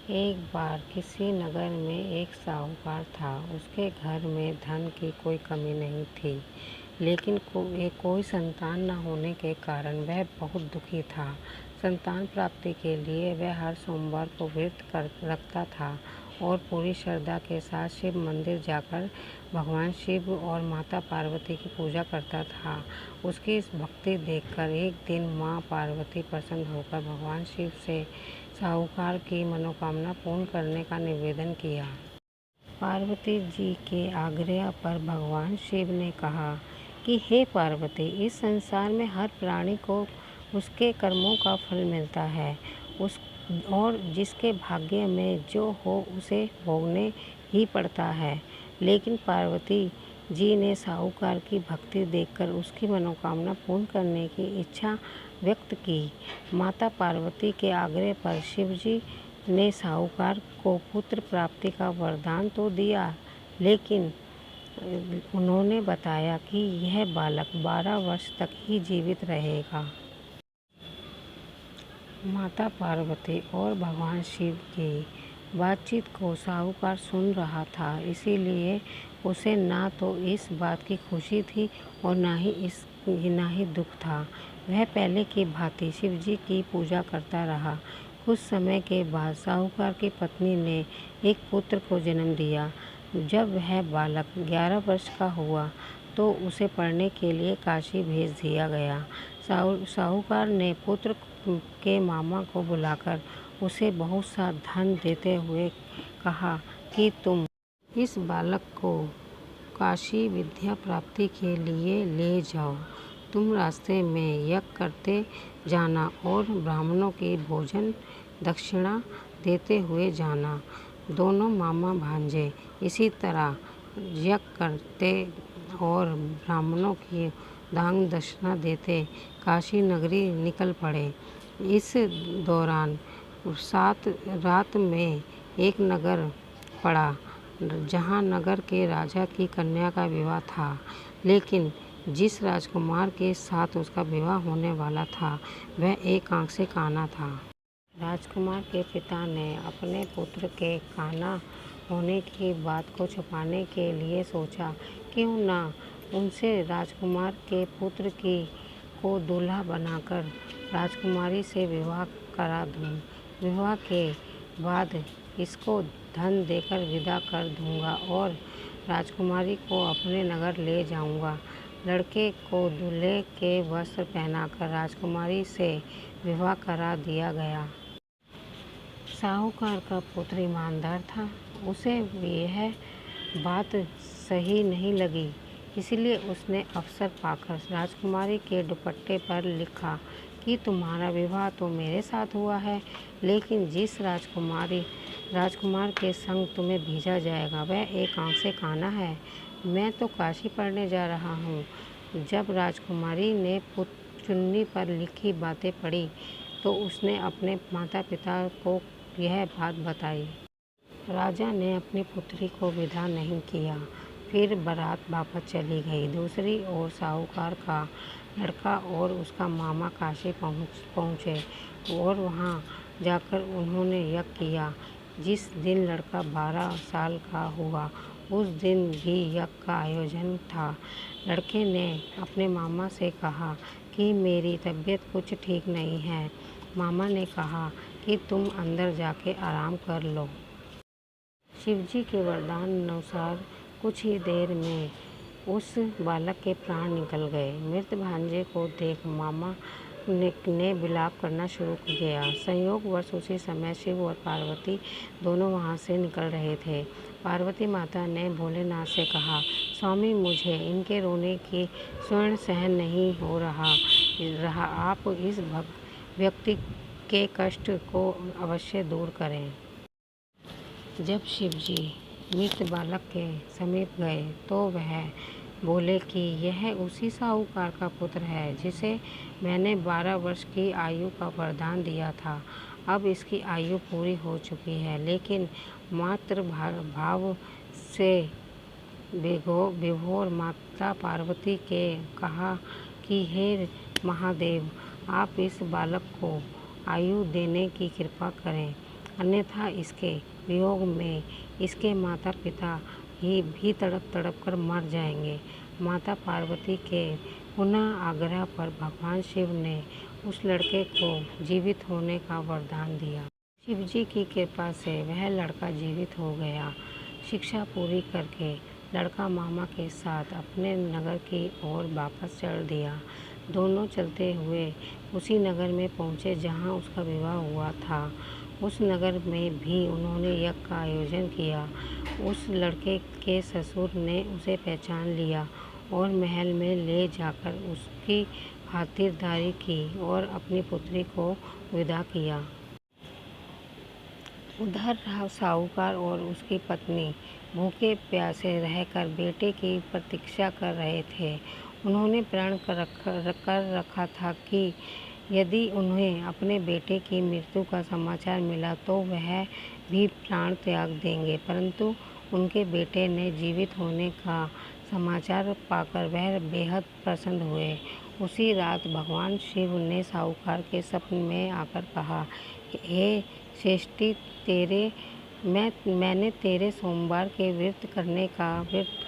एक बार किसी नगर में एक साहूकार था। उसके घर में धन की कोई कमी नहीं थी, लेकिन कोई संतान न होने के कारण वह बहुत दुखी था। संतान प्राप्ति के लिए वह हर सोमवार को व्रत रखता था और पूरी श्रद्धा के साथ शिव मंदिर जाकर भगवान शिव और माता पार्वती की पूजा करता था। उसकी इस भक्ति देखकर एक दिन माँ पार्वती प्रसन्न होकर भगवान शिव से साहूकार की मनोकामना पूर्ण करने का निवेदन किया। पार्वती जी के आग्रह पर भगवान शिव ने कहा कि हे पार्वती, इस संसार में हर प्राणी को उसके कर्मों का फल मिलता है और जिसके भाग्य में जो हो उसे भोगने ही पड़ता है। लेकिन पार्वती जी ने साहूकार की भक्ति देखकर उसकी मनोकामना पूर्ण करने की इच्छा व्यक्त की। माता पार्वती के आग्रह पर शिवजी ने साहूकार को पुत्र प्राप्ति का वरदान तो दिया, लेकिन उन्होंने बताया कि यह बालक 12 वर्ष तक ही जीवित रहेगा। माता पार्वती और भगवान शिव की बातचीत को साहूकार सुन रहा था, इसीलिए उसे ना तो इस बात की खुशी थी और ना ही दुख था। वह पहले की भांति शिवजी की पूजा करता रहा। कुछ समय के बाद साहूकार की पत्नी ने एक पुत्र को जन्म दिया। जब वह बालक 11 वर्ष का हुआ तो उसे पढ़ने के लिए काशी भेज दिया गया। साहूकार ने पुत्र के मामा को बुलाकर उसे बहुत सा धन देते हुए कहा कि तुम इस बालक को काशी विद्या प्राप्ति के लिए ले जाओ। तुम रास्ते में यज्ञ करते जाना और ब्राह्मणों की भोजन दक्षिणा देते हुए जाना। दोनों मामा भांजे इसी तरह यज्ञ करते और ब्राह्मणों की दान दक्षिणा देते काशी नगरी निकल पड़े। इस दौरान रात में एक नगर पड़ा जहाँ नगर के राजा की कन्या का विवाह था, लेकिन जिस राजकुमार के साथ उसका विवाह होने वाला था वह एक आंख से काना था। राजकुमार के पिता ने अपने पुत्र के काना होने की बात को छुपाने के लिए सोचा, क्यों ना उनसे राजकुमार के पुत्र को दूल्हा बनाकर राजकुमारी से विवाह करा दूं। विवाह के बाद इसको धन देकर विदा कर दूंगा और राजकुमारी को अपने नगर ले जाऊंगा। लड़के को दूल्हे के वस्त्र पहनाकर राजकुमारी से विवाह करा दिया गया। साहूकार का पुत्र ईमानदार था। उसे यह बात सही नहीं लगी, इसलिए उसने अवसर पाकर राजकुमारी के दुपट्टे पर लिखा कि तुम्हारा विवाह तो मेरे साथ हुआ है, लेकिन जिस राजकुमार के संग तुम्हें भेजा जाएगा वह एक आंख से काना है। मैं तो काशी पढ़ने जा रहा हूँ। जब राजकुमारी ने चुन्नी पर लिखी बातें पढ़ी तो उसने अपने माता पिता को यह बात बताई। राजा ने अपनी पुत्री को विदा नहीं किया। फिर बारात वापस चली गई। दूसरी ओर साहूकार का लड़का और उसका मामा काशी पहुँचे और वहाँ जाकर उन्होंने यज्ञ किया। जिस दिन लड़का 12 साल का हुआ उस दिन भी यज्ञ का आयोजन था। लड़के ने अपने मामा से कहा कि मेरी तबीयत कुछ ठीक नहीं है। मामा ने कहा कि तुम अंदर जाके आराम कर लो। शिवजी के वरदान अनुसार कुछ ही देर में उस बालक के प्राण निकल गए। मृत भांजे को देख मामा ने विलाप करना शुरू किया। संयोगवश उसी समय शिव और पार्वती दोनों वहां से निकल रहे थे। पार्वती माता ने भोलेनाथ से कहा, स्वामी, मुझे इनके रोने की स्वर्ण सहन नहीं हो रहा। आप इस व्यक्ति के कष्ट को अवश्य दूर करें। जब शिवजी मृत बालक के समीप गए तो वह बोले कि यह उसी साहूकार का पुत्र है जिसे मैंने 12 वर्ष की आयु का वरदान दिया था। अब इसकी आयु पूरी हो चुकी है, लेकिन मातृ भाव से विभोर माता पार्वती के कहा कि हे महादेव, आप इस बालक को आयु देने की कृपा करें। अन्यथा इसके वियोग में इसके माता पिता ही भी तड़प तड़प कर मर जाएंगे। माता पार्वती के पुनः आग्रह पर भगवान शिव ने उस लड़के को जीवित होने का वरदान दिया। शिव जी की कृपा से वह लड़का जीवित हो गया। शिक्षा पूरी करके लड़का मामा के साथ अपने नगर की ओर वापस चल दिया। दोनों चलते हुए उसी नगर में पहुँचे जहाँ उसका विवाह हुआ था। उस नगर में भी उन्होंने यज्ञ का आयोजन किया। उस लड़के के ससुर ने उसे पहचान लिया और महल में ले जाकर उसकी खातिरदारी की और अपनी पुत्री को विदा किया। उधर साहूकार और उसकी पत्नी भूखे प्यासे रहकर बेटे की प्रतीक्षा कर रहे थे। उन्होंने प्रण कर रखा था कि यदि उन्हें अपने बेटे की मृत्यु का समाचार मिला तो वह भी प्राण त्याग देंगे, परंतु उनके बेटे ने जीवित होने का समाचार पाकर वह बेहद प्रसन्न हुए। उसी रात भगवान शिव ने साहूकार के स्वप्न में आकर कहा, हे श्रेष्ठी, मैंने तेरे सोमवार के व्रत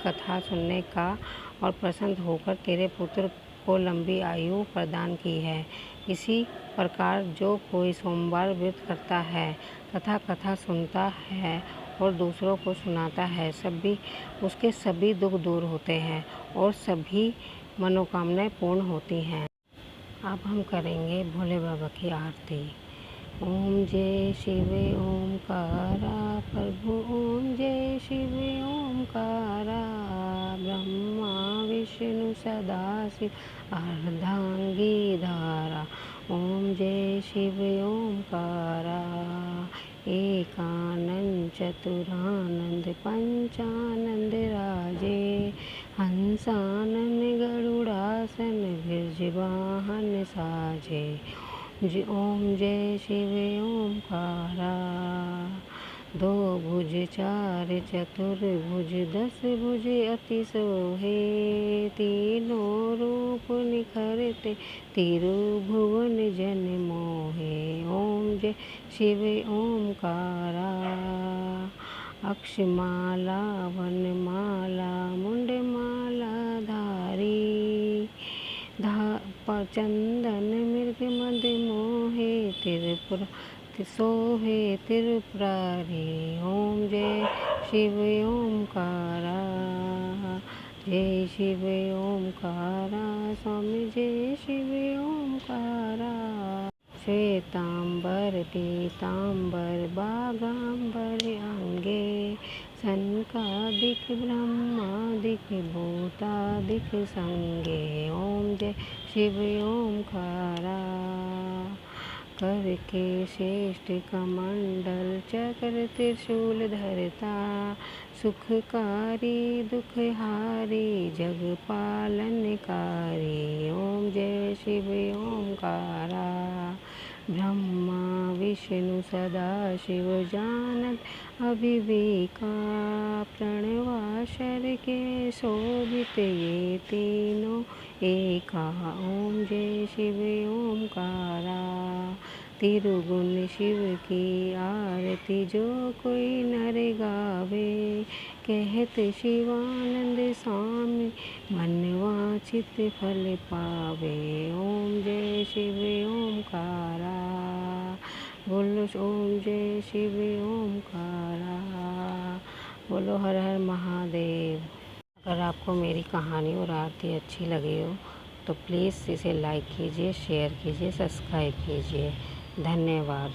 कथा सुनने का और प्रसन्न होकर तेरे पुत्र को लंबी आयु प्रदान की है। इसी प्रकार जो कोई सोमवार व्रत करता है तथा कथा सुनता है और दूसरों को सुनाता है, उसके सभी दुख दूर होते हैं और सभी मनोकामनाएं पूर्ण होती हैं। अब हम करेंगे भोले बाबा की आरती। ओम जय शिव ओमकारा प्रभु, ओम जय शिव ओमकारा, ब्रह्मा विष्णु सदाशिव अर्धांगी धारा। ओम जय शिव ओमकारा, एकानंद चतुरानंद पंचानंद राजे, हंसानन गरुड़ासन गिरजिवाहन साजे। ओम जय शिव ओमकारा, दो भुज चार चतुर्भुज दस भुज अति सोहे, तीनों रूप निखरते तिरुभुवन जन मोहे। ओम जय शिव ओमकारा, अक्षमाला वनमाला मुंडमाला धारी, चंदन मृग मद मोहे त्रिपुरा सोहे त्रिपुरारी। ओम जय शिव ओमकारा, जय शिव ओमकारा, स्वामी जय शिव ओमकारा। श्वेतांबर पीतांबर बागांबर अंगे, सनकादिक ब्रह्मादिक भूतादिक संगे। ओम जय शिव ओमकारा, करके श्रेष्ठ कमंडल चक्र त्रिशूल धरता, सुखकारी दुखहारी जग पालनकारी। ओम जय शिव ओमकारा, ब्रह्मा विष्णु सदाशिव जानत अविवेका, प्रणवाक्षर के शोभित ये तीनों एका। ओम जय शिव ओमकारा, तिरुगुण शिव की आरती जो कोई नर गावे, कहत शिवानंद स्वामी मन वांछित फल पावे। ओम जय शिव ओमकारा, बोलो ओम जय शिव ओमकारा, बोलो हर हर महादेव। अगर आपको मेरी कहानी और आरती अच्छी लगी हो तो प्लीज़ इसे लाइक कीजिए, शेयर कीजिए, सब्सक्राइब कीजिए। धन्यवाद।